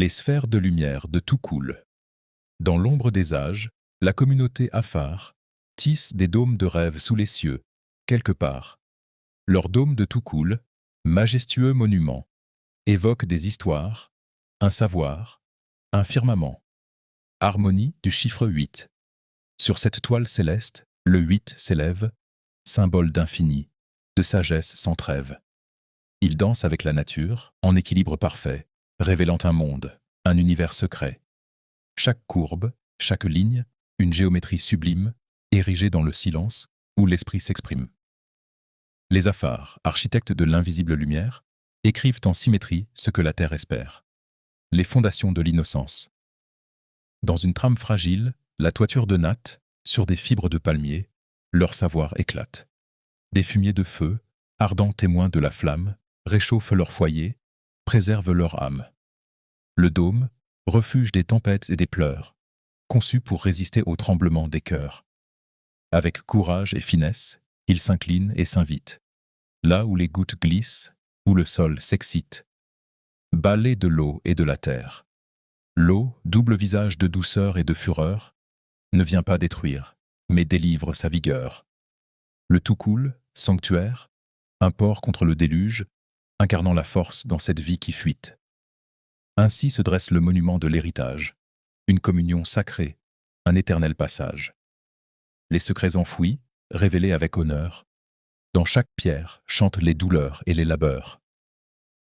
Les sphères de lumière de Toukoul. Dans l'ombre des âges, la communauté Afar tisse des dômes de rêve sous les cieux, quelque part. Leurs dômes de Toukoul, majestueux monuments, évoquent des histoires, un savoir, un firmament. Harmonie du chiffre 8. Sur cette toile céleste, le 8 s'élève, symbole d'infini, de sagesse sans trêve. Il danse avec la nature, en équilibre parfait, révélant un monde, un univers secret. Chaque courbe, chaque ligne, une géométrie sublime, érigée dans le silence, où l'esprit s'exprime. Les Afars, architectes de l'invisible lumière, écrivent en symétrie ce que la terre espère. Les fondations de l'innocence. Dans une trame fragile, la toiture de natte, sur des fibres de palmier, leur savoir éclate. Des fumiers de feu, ardents témoins de la flamme, réchauffent leur foyer, préservent leur âme. Le dôme, refuge des tempêtes et des pleurs, conçu pour résister aux tremblements des cœurs. Avec courage et finesse, il s'incline et s'invite. Là où les gouttes glissent, où le sol s'excite. Balai de l'eau et de la terre. L'eau, double visage de douceur et de fureur, ne vient pas détruire, mais délivre sa vigueur. Le Toukoul, sanctuaire, un port contre le déluge, incarnant la force dans cette vie qui fuite. Ainsi se dresse le monument de l'héritage, une communion sacrée, un éternel passage. Les secrets enfouis, révélés avec honneur, dans chaque pierre chantent les douleurs et les labeurs.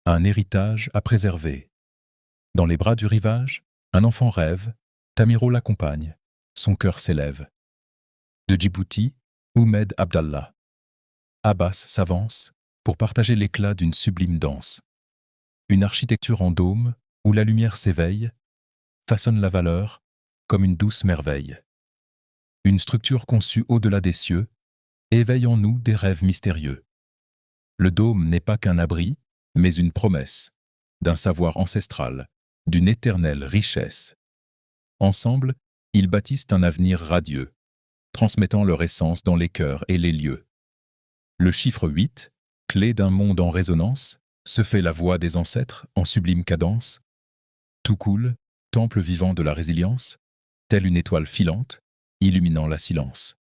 Un héritage à préserver. Dans les bras du rivage, un enfant rêve, Tamiro l'accompagne, son cœur s'élève. De Djibouti, Oumed Abdallah. Abbas s'avance pour partager l'éclat d'une sublime danse. Une architecture en dôme où la lumière s'éveille, façonne la valeur comme une douce merveille. Une structure conçue au-delà des cieux, éveille en nous des rêves mystérieux. Le dôme n'est pas qu'un abri, mais une promesse, d'un savoir ancestral, d'une éternelle richesse. Ensemble, ils bâtissent un avenir radieux, transmettant leur essence dans les cœurs et les lieux. Le chiffre 8, clé d'un monde en résonance, se fait la voix des ancêtres en sublime cadence. Toukoul, temple vivant de la résilience, telle une étoile filante, illuminant la silence.